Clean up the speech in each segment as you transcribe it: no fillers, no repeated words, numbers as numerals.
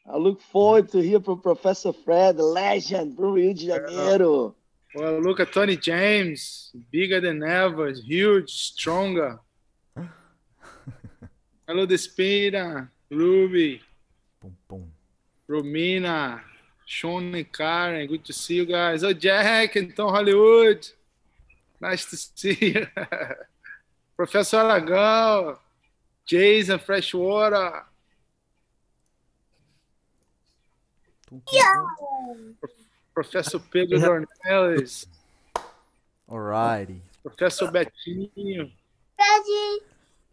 I look forward to hear from Professor Fred, the legend from Rio de Janeiro. Well, look at Tony James, bigger than ever, huge, stronger. Hello, Despina, Ruby, Boom, boom. Romina, Sean and Karen. Good to see you guys. Oh, Jack and Tom Hollywood. Nice to see you. Professor Aragão, Jason Freshwater. Professor Pedro Dornelles. Alrighty. Professor Betinho. Fred.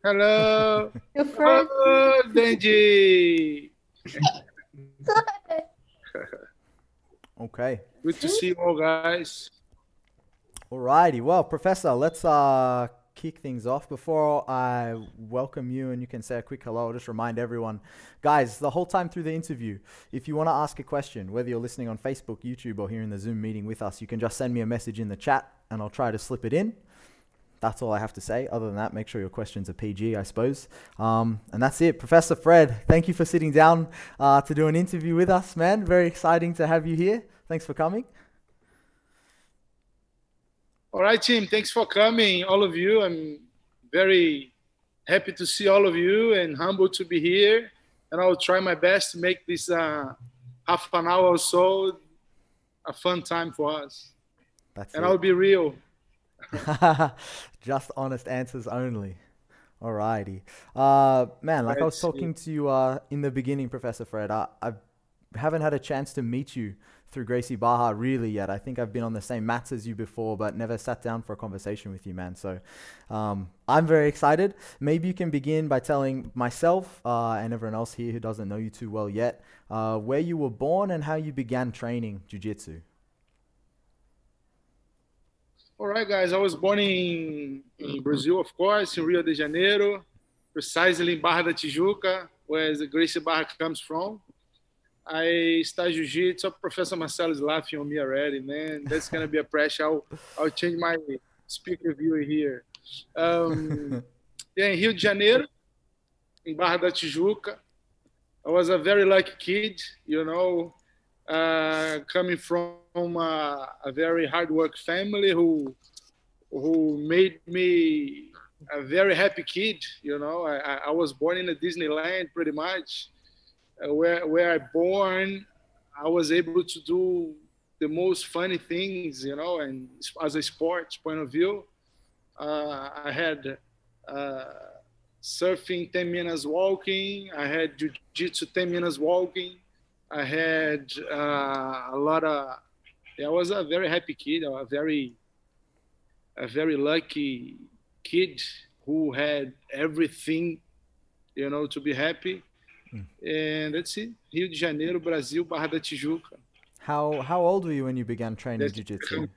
Hello. Your friend. Hello, Benji. Okay. Good to see you all, guys. Alrighty. Well, Professor, let's kick things off. Before I welcome you and you can say a quick hello, I'll just remind everyone, guys, the whole time through the interview, if you want to ask a question, whether you're listening on Facebook, YouTube, or here in the Zoom meeting with us, you can just send me a message in the chat and I'll try to slip it in. That's all I have to say. Other than that, make sure your questions are PG, I suppose. And that's it. Professor Fred, thank you for sitting down to do an interview with us, man. Very exciting to have you here. Thanks for coming. All right, team. Thanks for coming, all of you. I'm very happy to see all of you and humbled to be here. And I'll try my best to make this half an hour or so a fun time for us. That's and it. I'll be real. Just honest answers only. Alrighty. Man, like I was talking to you in the beginning, Professor Fred, I haven't had a chance to meet you through Gracie Barra really yet. I think I've been on the same mats as you before, but never sat down for a conversation with you, man. So I'm very excited. Maybe you can begin by telling myself and everyone else here who doesn't know you too well yet, where you were born and how you began training Jiu-Jitsu. All right, guys. I was born in Brazil, of course, in Rio de Janeiro, precisely in Barra da Tijuca, where the Gracie Barra comes from. I started Jiu-Jitsu. Professor Marcelo is laughing on me already, man. That's going to be a pressure. I'll change my speaker view here. In Rio de Janeiro, in Barra da Tijuca. I was a very lucky kid, you know, coming from a very hard work family who made me a very happy kid, you know. I was born in a Disneyland pretty much. Where I born, I was able to do the most funny things, you know, and as a sports point of view, I had surfing 10 minutes walking, I had jiu-jitsu 10 minutes walking, I had a lot of, I was a very happy kid, a very lucky kid who had everything, you know, to be happy. And that's it. Rio de Janeiro, Brazil, Barra da Tijuca. How old were you when you began training Jiu-Jitsu?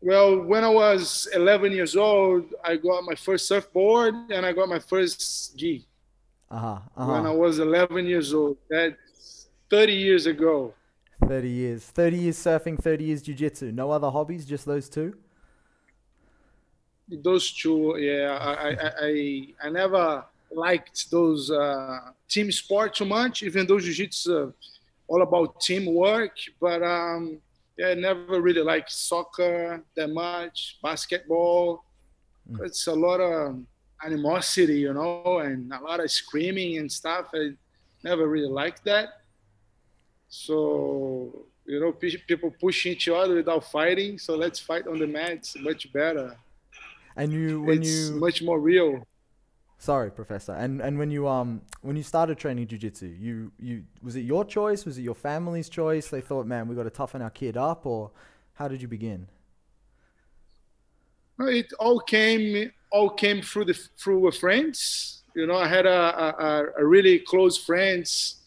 Well, when I was 11 years old, I got my first surfboard and I got my first gi. When I was 11 years old. That's 30 years ago. 30 years. 30 years surfing, 30 years Jiu-Jitsu. No other hobbies, just those two? Those two, yeah. I never liked those team sport too much, even though Jiu-Jitsu all about teamwork, but I never really liked soccer that much, basketball. It's a lot of animosity, you know, and a lot of screaming and stuff. I never really liked that. So, you know, people pushing each other without fighting, so let's fight on the mat. It's much better. And it's much more real. Sorry, Professor. And when you started training Jiu-Jitsu, you was it your choice? Was it your family's choice? They thought, man, we got to toughen our kid up, or how did you begin? It all came through friends. You know, I had a really close friends.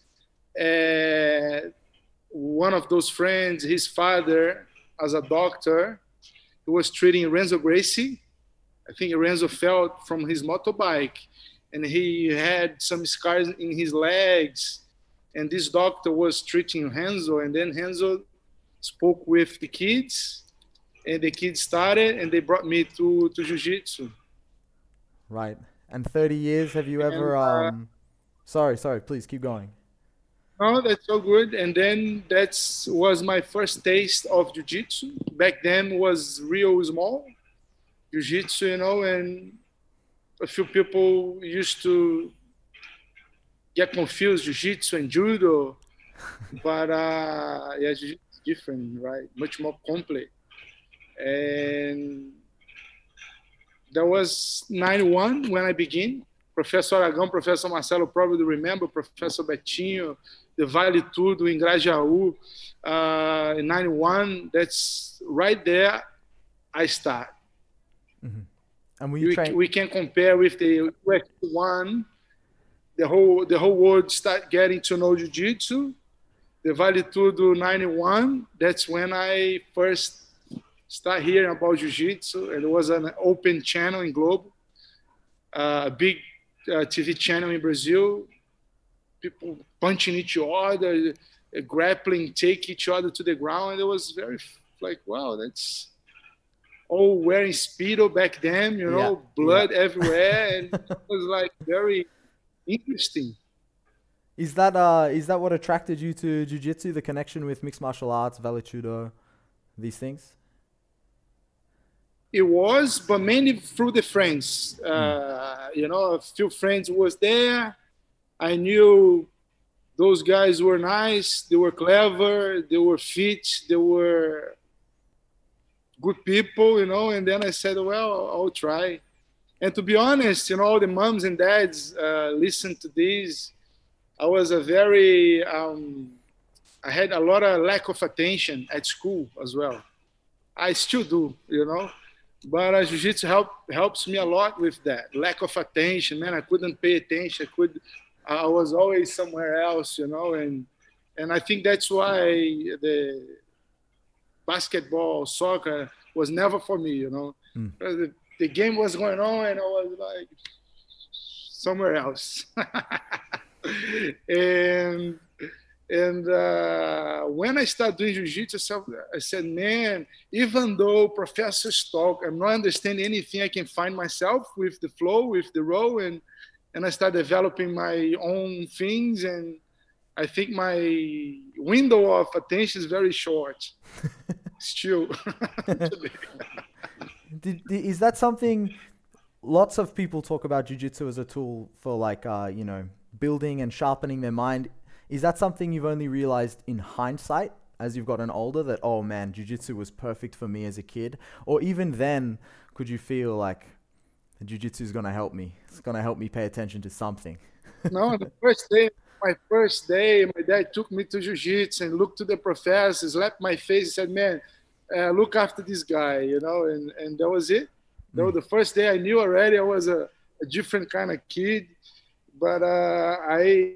One of those friends, his father, as a doctor, he was treating Renzo Gracie. I think Renzo fell from his motorbike and he had some scars in his legs. And this doctor was treating Renzo. And then Renzo spoke with the kids and the kids started and they brought me to Jiu-Jitsu. Right. And 30 years, have you ever Sorry. Please keep going. Oh, that's so good. And then that was my first taste of jiu-jitsu. Back then was real small jiu-jitsu, you know, and a few people used to get confused jiu-jitsu and judo, but yeah, jiu-jitsu is different, right? Much more complex. And that was 91 when I began. Professor Aragão, Professor Marcelo probably remember, Professor Betinho, the Vale Tudo in Grajaú, in 91. That's right there I start. Mm-hmm. And we can compare with the UX1. The whole world start getting to know jiu-jitsu. The Vale Tudo 91. That's when I first start hearing about jiu-jitsu. And it was an open channel in Globo, a big TV channel in Brazil. People punching each other, grappling, take each other to the ground. And it was very like, wow, that's all wearing Speedo back then, you know, blood everywhere. And it was like very interesting. Is that what attracted you to jiu-jitsu, the connection with mixed martial arts, Vale Tudo, these things? It was, but mainly through the friends. You know, a few friends was there. I knew those guys were nice. They were clever. They were fit. They were good people, you know. And then I said, well, I'll try. And to be honest, you know, all the moms and dads listen to this. I was I had a lot of lack of attention at school as well. I still do, you know. But jiu-jitsu helps me a lot with that. Lack of attention, man, I couldn't pay attention. I was always somewhere else, you know. And I think that's why the basketball, soccer was never for me, you know. The game was going on and I was like somewhere else. and when I started doing jiu-jitsu, I said, man, even though professors talk, I'm not understanding anything, I can find myself with the flow, with the row, and I started developing my own things. And I think my window of attention is very short still. Is that something, lots of people talk about jiu-jitsu as a tool for like, you know, building and sharpening their mind. Is that something you've only realized in hindsight as you've gotten older that, oh man, jiu-jitsu was perfect for me as a kid? Or even then, could you feel like jiu-jitsu is going to help me? It's going to help me pay attention to something. No, my first day, my dad took me to jiu-jitsu and looked to the professor, slapped my face and said, man, look after this guy, you know, and that was it. That was the first day I knew already I was a different kind of kid. But I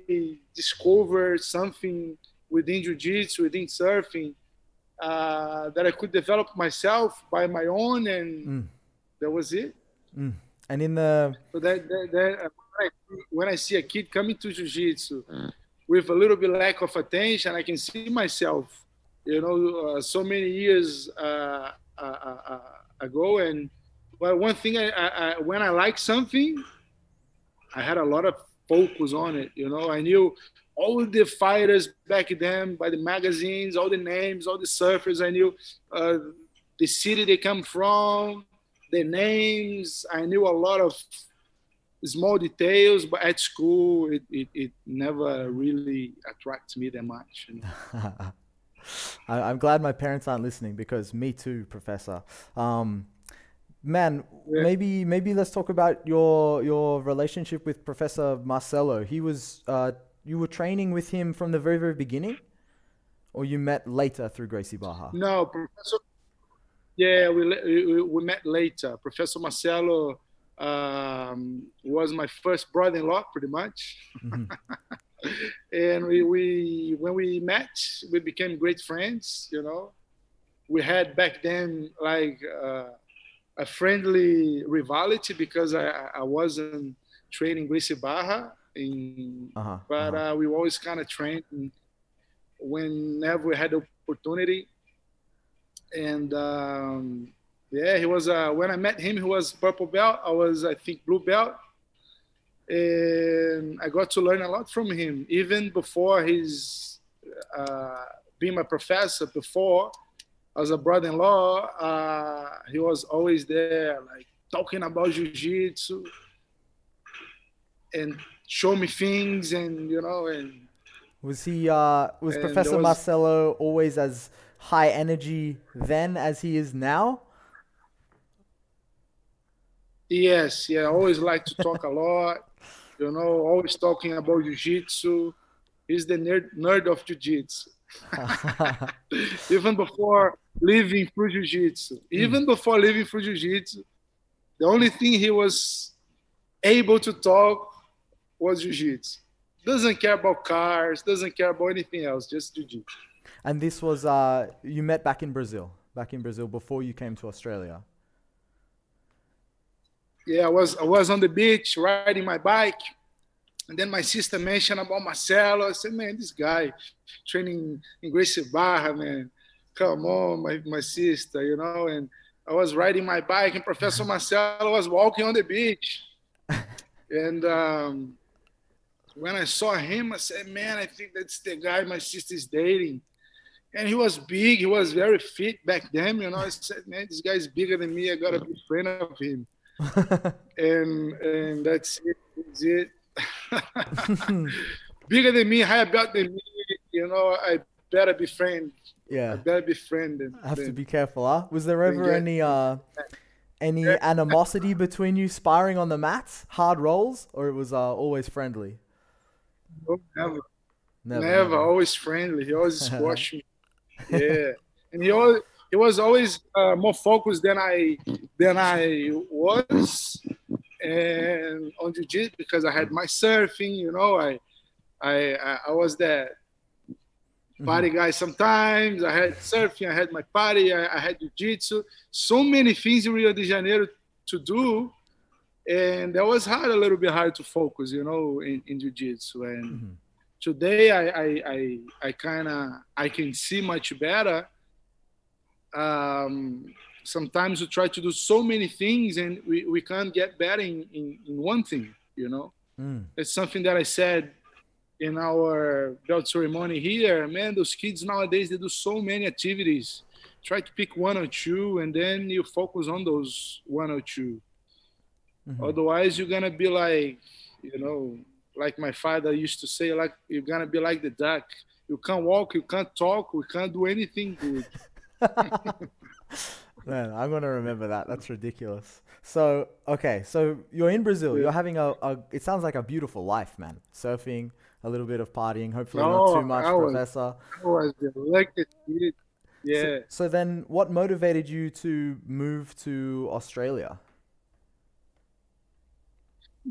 discovered something within jiu-jitsu, within surfing, that I could develop myself by my own, and that was it. And in the... So when I see a kid coming to jiu-jitsu with a little bit lack of attention, I can see myself, you know, so many years ago. And but one thing, when I like something, I had a lot of focus on it, you know. I knew all the fighters back then by the magazines, all the names, all the surfers. I knew the city they come from, the names. I knew a lot of small details, but at school, it never really attracted me that much. You know? I'm glad my parents aren't listening, because me too, Professor. Man, maybe let's talk about your relationship with Professor Marcelo. He was you were training with him from the very, very beginning, or you met later through Gracie Barra? No, Professor. Yeah, we met later. Professor Marcelo was my first brother-in-law, pretty much. And when we met, we became great friends. You know, we had back then like a friendly rivalry because I wasn't training Gracie Barra, but we always kind of trained whenever we had the opportunity. And yeah, he was when I met him, he was purple belt. I was, I think, blue belt. And I got to learn a lot from him, even before his being my professor. Before, as a brother-in-law, he was always there, like talking about jiu-jitsu and show me things, and you know. And was Professor Marcelo always as high energy then as he is now? Yes, yeah, I always like to talk a lot, you know, always talking about jiu-jitsu. He's the nerd of jiu-jitsu. Even before leaving through jiu-jitsu. The only thing he was able to talk was jiu-jitsu. Doesn't care about cars, doesn't care about anything else, just jiu-jitsu. And this was, you met back in Brazil before you came to Australia. Yeah, I was on the beach riding my bike, and then my sister mentioned about Marcelo. I said, man, this guy training in Gracie Barra, man, come on, my sister, you know. And I was riding my bike, and Professor Marcelo was walking on the beach. And when I saw him, I said, man, I think that's the guy my sister's dating. And he was big, he was very fit back then, you know. I said, man, this guy's bigger than me, I gotta be a friend of him. and that's it. That's it. Bigger than me, higher belt than me, you know. I better be friend. Yeah, I better be friend. I have to be careful, huh? Was there ever any animosity between you sparring on the mats, hard rolls, or it was always friendly? No, never. Always friendly. He always squashed me. Yeah, and he was always more focused than I was, and on jiu-jitsu, because I had my surfing, you know. I was that party guy sometimes. I had surfing, I had my party, I had jiu-jitsu. So many things in Rio de Janeiro to do, and that was a little bit hard to focus, you know, in jiu-jitsu. And today I can see much better. Sometimes we try to do so many things, and we can't get better in one thing, you know. It's something that I said in our belt ceremony here. Man, those kids nowadays, they do so many activities. Try to pick one or two, and then you focus on those one or two. Otherwise, you're gonna be like, you know, like my father used to say, like, you're gonna be like the duck. You can't walk, you can't talk, we can't do anything good. Man, I'm gonna remember that. That's ridiculous. So, okay, so you're in Brazil. You're having it sounds like a beautiful life, man. Surfing, a little bit of partying, hopefully not too much, Professor. I was the luckiest kid. Yeah. So then what motivated you to move to Australia?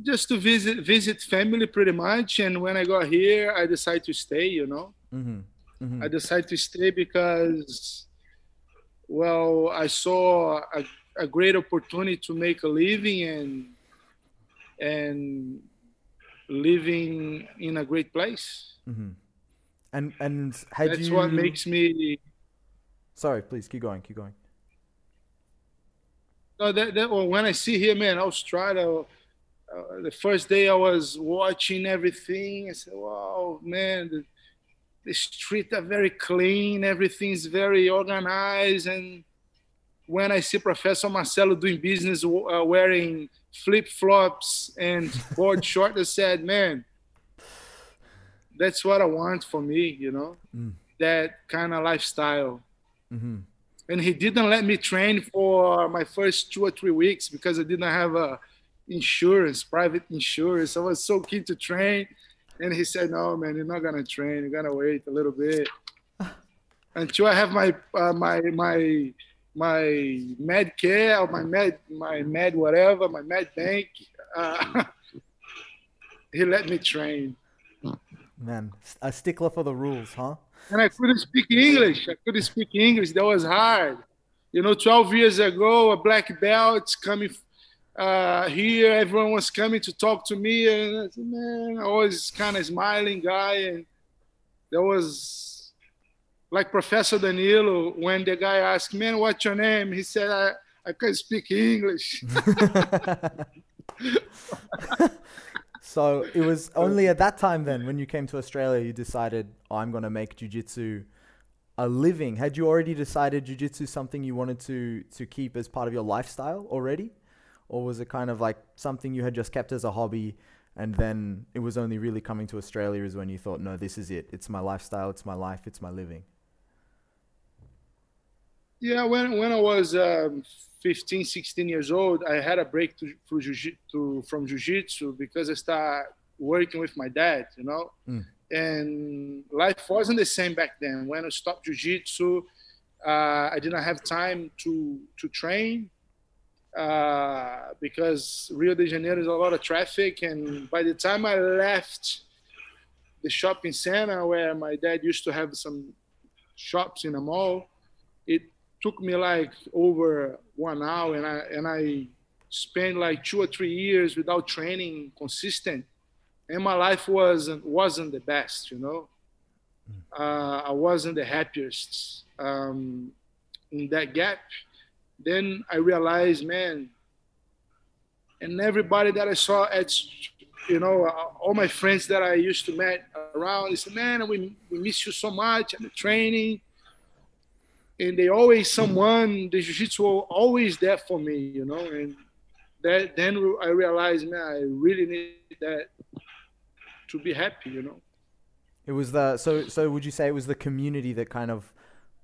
Just to visit family, pretty much. And when I got here, I decided to stay, you know. I decided to stay because, well, I saw a great opportunity to make a living and living in a great place. And that's what makes me. Sorry, please keep going. No, well, when I see here, man, Australia. The first day I was watching everything, I said, "Wow, man, the streets are very clean. Everything's very organized." And when I see Professor Marcelo doing business wearing flip-flops and board shorts, I said, man, that's what I want for me, you know, that kind of lifestyle. And he didn't let me train for my first 2 or 3 weeks because I didn't have private insurance. I was so keen to train. And he said, no, man, you're not going to train. You're going to wait a little bit until I have my med care, or my med whatever, my med bank. He let me train. Man, a stickler for the rules, huh? And I couldn't speak English. That was hard. You know, 12 years ago, a black belt coming here, everyone was coming to talk to me, and I said, man, I was kind of smiling guy. And there was like Professor Danilo, when the guy asked, man, what's your name? He said, I can't speak English. So it was only at that time then, when you came to Australia, you decided, oh, I'm going to make jiu-jitsu a living. Had you already decided jiu-jitsu something you wanted to keep as part of your lifestyle already? Or was it kind of like something you had just kept as a hobby, and then it was only really coming to Australia is when you thought, no, this is it. It's my lifestyle. It's my life. It's my living. Yeah, when I was 15, 16 years old, I had a break from jiu-jitsu because I started working with my dad, you know. And life wasn't the same back then. When I stopped jiu-jitsu, I didn't have time to train because Rio de Janeiro is a lot of traffic. And by the time I left the shopping center where my dad used to have some shops in the mall, it took me like over 1 hour, and I spent like 2 or 3 years without training consistent. And my life wasn't the best, you know. I wasn't the happiest in that gap. Then I realized, man, and everybody that I saw at, you know, all my friends that I used to meet around, they said, man, we miss you so much at the training. And they always the jiu-jitsu always there for me, you know. And then I realized, man, I really need that to be happy, you know. It was so would you say it was the community that kind of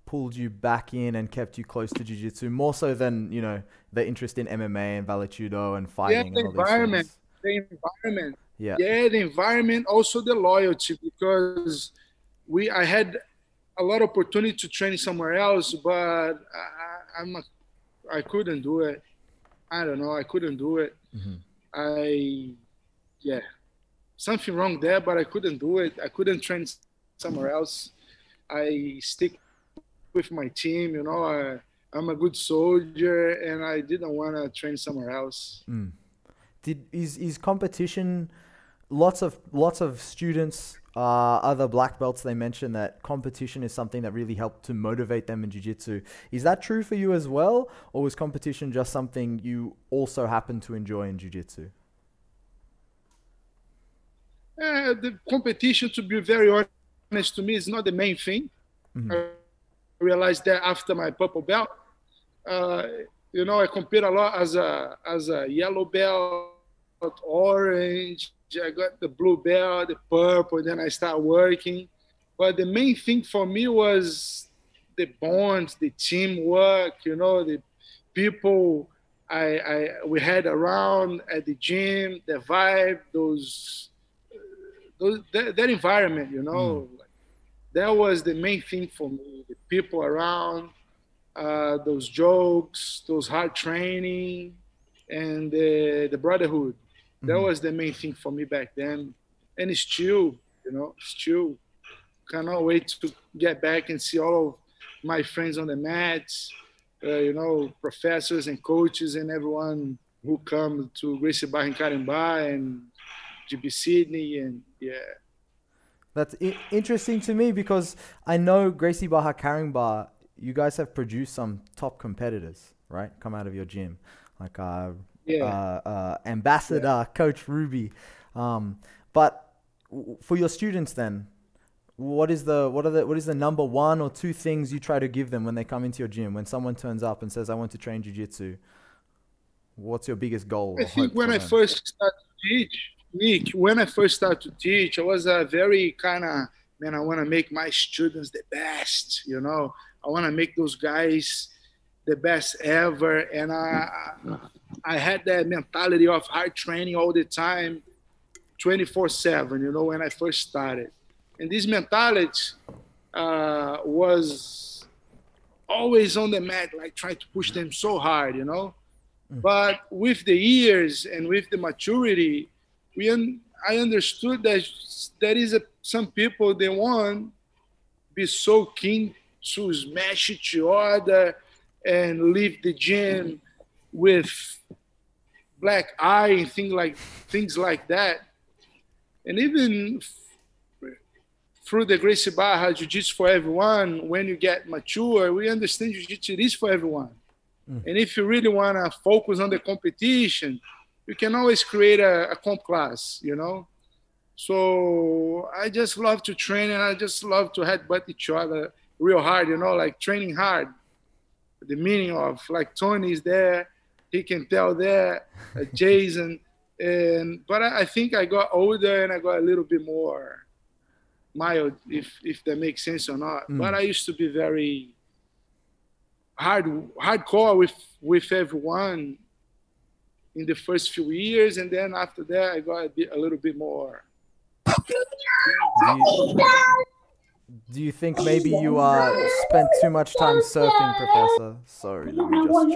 pulled you back in and kept you close to jiu-jitsu more so than, you know, the interest in MMA and Vale Tudo and fighting? Yeah, the environment. Yeah, the environment, also the loyalty, because I had a lot of opportunity to train somewhere else, but I couldn't do it. I don't know. I couldn't do it. Something wrong there, but I couldn't do it. I couldn't train somewhere else. I stick with my team, you know. I'm a good soldier, and I didn't want to train somewhere else. Is competition? Lots of students, other black belts, they mention that competition is something that really helped to motivate them in jiu-jitsu. Is that true for you as well, or was competition just something you also happen to enjoy in jiu-jitsu? The competition, to be very honest, to me, is not the main thing. I realized that after my purple belt. You know, I compete a lot as a yellow belt, orange. I got the blue belt, the purple, then I start working. But the main thing for me was the bonds, the teamwork, you know, the people we had around at the gym, the vibe, that environment, you know. That was the main thing for me, the people around, those jokes, those hard training, and the brotherhood. That was the main thing for me back then. And it's still, you know, cannot wait to get back and see all of my friends on the mats, you know, professors and coaches and everyone who come to Gracie Caringbah and GB Sydney, and yeah. That's interesting to me because I know Gracie Caringbah, you guys have produced some top competitors, right? Come out of your gym, like Ambassador, Coach Ruby. But for your students, then, what is the number 1 or 2 things you try to give them when they come into your gym? When someone turns up and says, "I want to train jiu-jitsu," what's your biggest goal? I think when I first started to teach, Nick, when I first started to teach, I was a very kind of, man, I want to make my students the best, you know. I want to make those guys the best ever. And I had that mentality of hard training all the time, 24/7, you know, when I first started. And this mentality was always on the mat, like trying to push them so hard, you know. But with the years and with the maturity, I understood that there is some people, they want be so keen to smash each other and leave the gym with black eye and things like that. And even through the Gracie Barra Jiu-Jitsu for everyone, when you get mature, we understand Jiu-Jitsu is for everyone. And if you really want to focus on the competition, you can always create a comp class, you know. So I just love to train, and I just love to headbutt each other real hard, you know, like training hard. The meaning of like Tony's there, he can tell there, Jason, but I think I got older and I got a little bit more mild, if that makes sense or not. But I used to be very hardcore with everyone in the first few years, and then after that I got a little bit more. Do you think maybe you spent too much time surfing, Professor? Sorry, let me just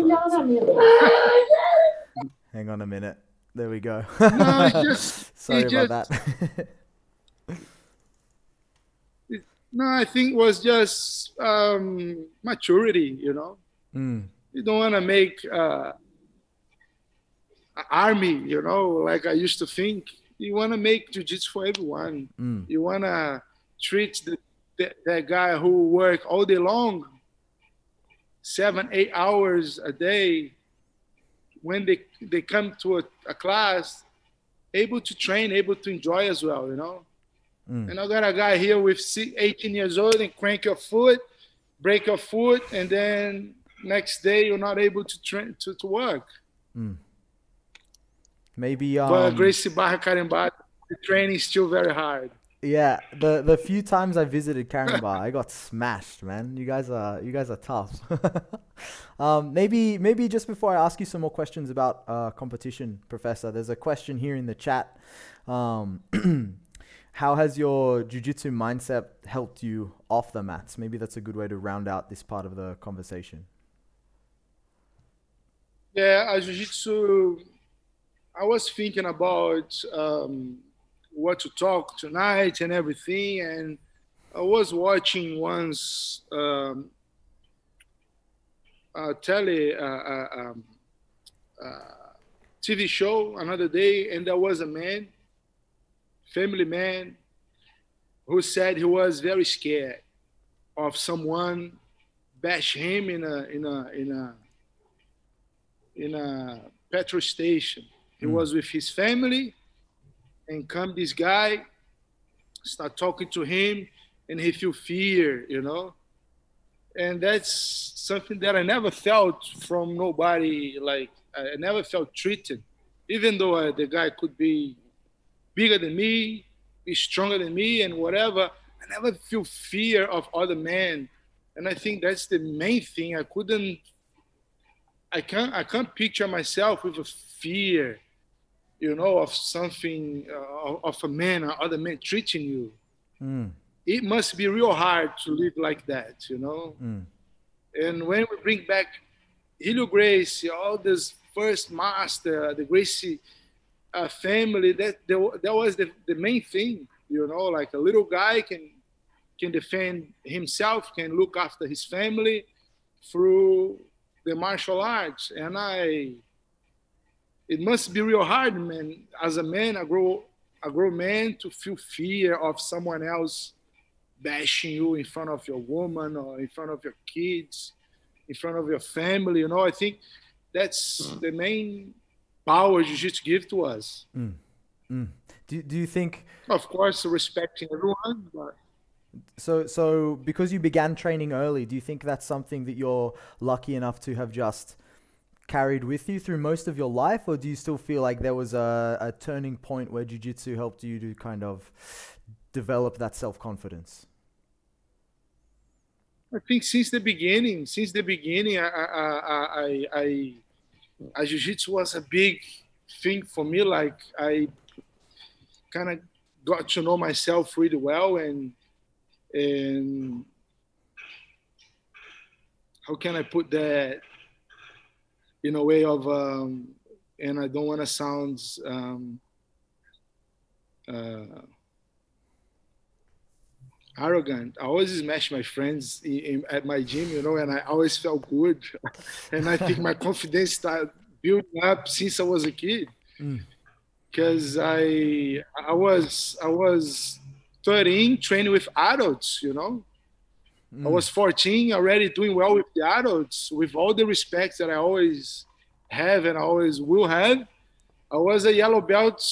hang on a minute. There we go. No, sorry about that. No, I think it was just maturity, you know. You don't want to make an army, you know, like I used to think. You want to make jiu-jitsu for everyone. You want to treat that guy who work all day long, 7-8 hours a day, when they come to a class, able to train, able to enjoy as well, you know. And I got a guy here with 18 years old and crank your foot, break your foot, and then next day you're not able to train to work. Maybe but GB Caringbah, the training is still very hard. Yeah, the few times I visited Caringbah, I got smashed, man. You guys are tough. Maybe just before I ask you some more questions about competition, Professor, there's a question here in the chat. How has your jiu-jitsu mindset helped you off the mats? Maybe that's a good way to round out this part of the conversation. Yeah, jiu-jitsu, I was thinking about what to talk tonight and everything, and I was watching once TV show another day, and there was a man, family man, who said he was very scared of someone bash him in a petrol station. He was with his family, and come this guy, start talking to him, and he feel fear, you know. And that's something that I never felt from nobody. Like, I never felt treated, even though the guy could be bigger than me, be stronger than me, and whatever. I never feel fear of other men, and I think that's the main thing. I can't picture myself with a fear, you know, of something, of a man or other men treating you. It must be real hard to live like that, you know. And when we bring back Helio Gracie, all this first master, the Gracie family, that was the main thing, you know, like a little guy can defend himself, can look after his family through the martial arts. And it must be real hard, man, as a man, a grown man, to feel fear of someone else bashing you in front of your woman or in front of your kids, in front of your family, you know. I think that's the main power jiu-jitsu give to us. Do you think, of course, respecting everyone, but so because you began training early, do you think that's something that you're lucky enough to have just carried with you through most of your life, or do you still feel like there was a turning point where jiu-jitsu helped you to kind of develop that self-confidence? I think since the beginning, jiu-jitsu was a big thing for me. Like, I kind of got to know myself really well, and how can I put that in a way of, and I don't want to sound arrogant. I always smash my friends at my gym, you know, and I always felt good. And I think my confidence started building up since I was a kid. Because I was 13 training with adults, you know. I was 14 already doing well with the adults, with all the respect that I always have and I always will have. I was a yellow belt,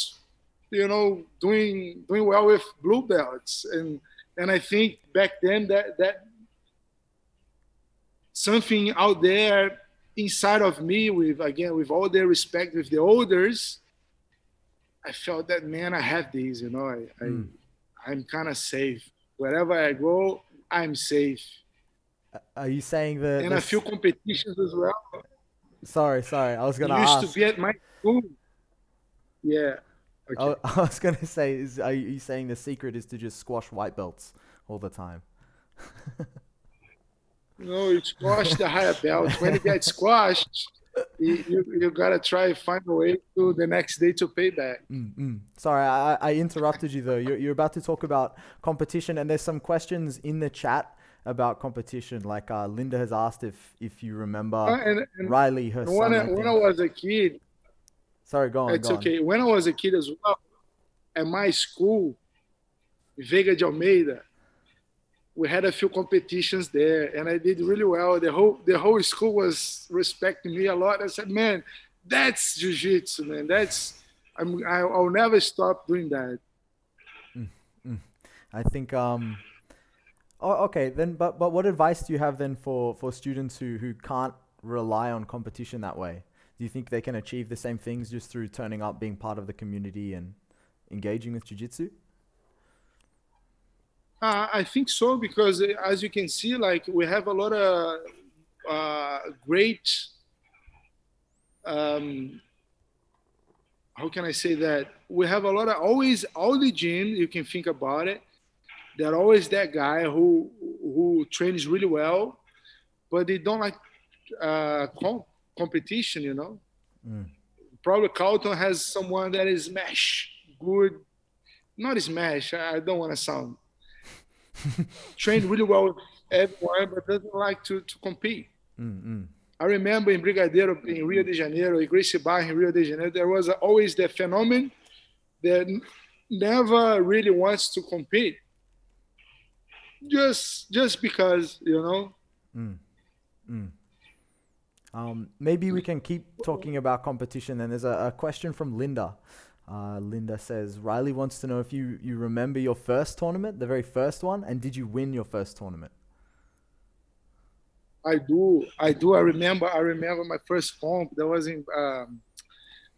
you know, doing well with blue belts, and I think back then that something out there inside of me, with all the respect with the elders, I felt that, man, I have these, you know, I'm kind of safe. Wherever I go, I'm safe. Are you saying that? And a few competitions as well. Sorry. I was gonna ask. Used to be at my school. Yeah. Okay. I was gonna say, are you saying the secret is to just squash white belts all the time? No, you squash the higher belt. When it gets squashed, you gotta try to find a way to the next day to pay back. Sorry, I interrupted you though. You're about to talk about competition, and there's some questions in the chat about competition. Like Linda has asked if you remember and Riley, her son. When I was a kid. Sorry, go on. It's okay. When I was a kid as well, at my school, Veiga de Almeida, we had a few competitions there, and I did really well. The whole school was respecting me a lot. I said, man, that's jiu-jitsu, man. I'll never stop doing that. I think okay then, but what advice do you have then for students who can't rely on competition that way? Do you think they can achieve the same things just through turning up, being part of the community, and engaging with jiu-jitsu? I think so, because as you can see, like, we have a lot of great, how can I say that? We have a lot of, always, all the gym, you can think about it, they're always that guy who trains really well, but they don't like competition, you know? Probably Carlton has someone that is good, not smash, I don't want to sound, trained really well with everyone, but doesn't like to compete. I remember in Brigadeiro, in Rio de Janeiro, in Gracie Barra in Rio de Janeiro, there was always the phenomenon that never really wants to compete, just because, you know. Maybe we can keep talking about competition. And there's a question from Linda. Linda says, Riley wants to know if you remember your first tournament, the very first one, and did you win your first tournament? I do. I remember my first comp. That was in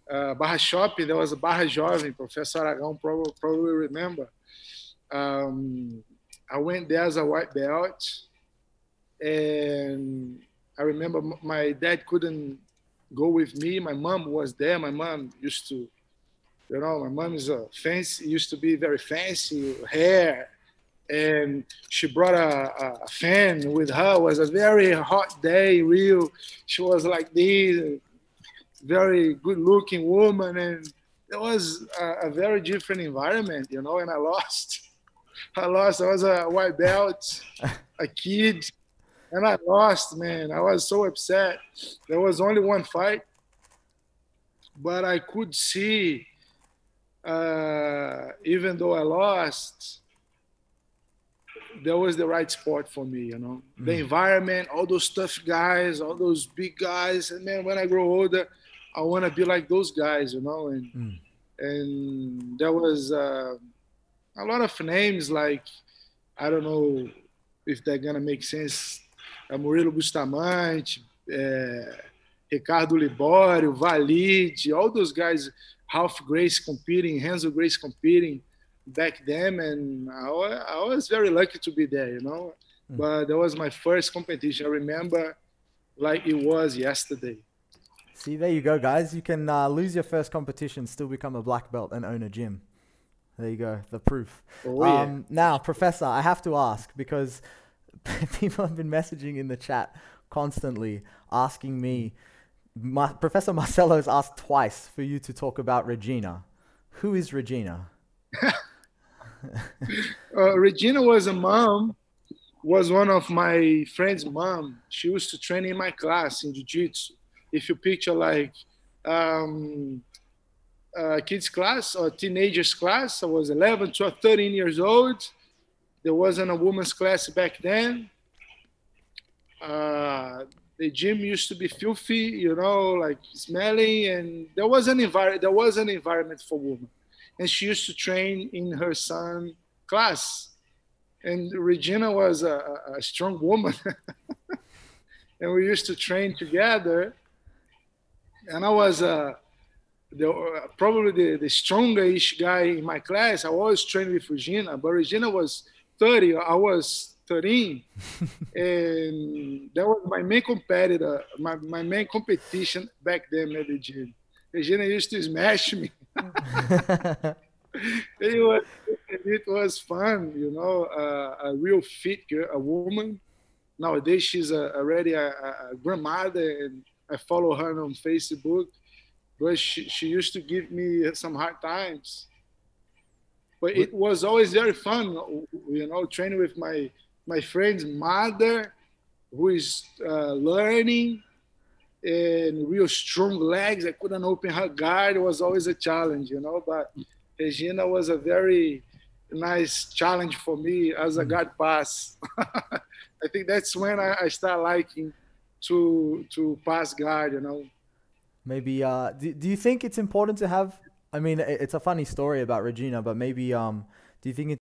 Barra Shopping. There was a Barra Jovem. Professor Aragão probably remember. I went there as a white belt, and I remember my dad couldn't go with me. My mom was there. My mom used to, you know, my mom is used to be very fancy hair, and she brought a fan with her. It was a very hot day, real. She was like this, very good-looking woman, and it was a very different environment, you know. And I lost. I was a white belt, a kid, and I lost, man. I was so upset. There was only one fight, but I could see, even though I lost, there was the right sport for me, you know. The environment, all those tough guys, all those big guys, and man, when I grow older, I want to be like those guys, you know. And there was a lot of names, like, I don't know if they're gonna make sense. Murilo Bustamante, Ricardo Libório, Valide, all those guys, Ralph Grace competing, Renzo Grace competing back then, and I was very lucky to be there, you know. But that was my first competition. I remember like it was yesterday. See, there you go, guys. You can lose your first competition, still become a black belt, and own a gym. There you go, the proof. Now, Professor, I have to ask, because people have been messaging in the chat constantly asking me. Professor Marcelo has asked twice for you to talk about Regina. Who is Regina? Regina was was one of my friend's mom. She used to train in my class in Jiu-Jitsu. If you picture like kids class or teenagers class, I was 11, 12, 13 years old. There wasn't a women's class back then. The the gym used to be filthy, you know, like smelly, and there was an environment for women. And she used to train in her son class. And Regina was a strong woman. And we used to train together. And I was probably the strongest guy in my class. I always trained with Regina, but Regina was 30, I was 13. And that was my main competitor, my main competition back then at the gym. Regina used to smash me. It was fun, you know, a real fit girl, a woman. Nowadays, she's already a grandmother, and I follow her on Facebook. But she used to give me some hard times. But it was always very fun, you know, training with my friend's mother, who is learning, and real strong legs. I couldn't open her guard. It was always a challenge, you know. But Regina was a very nice challenge for me as a guard pass. I think that's when I start liking to pass guard, you know. Maybe, do you think it's important to have, I mean, it's a funny story about Regina, but maybe, do you think it's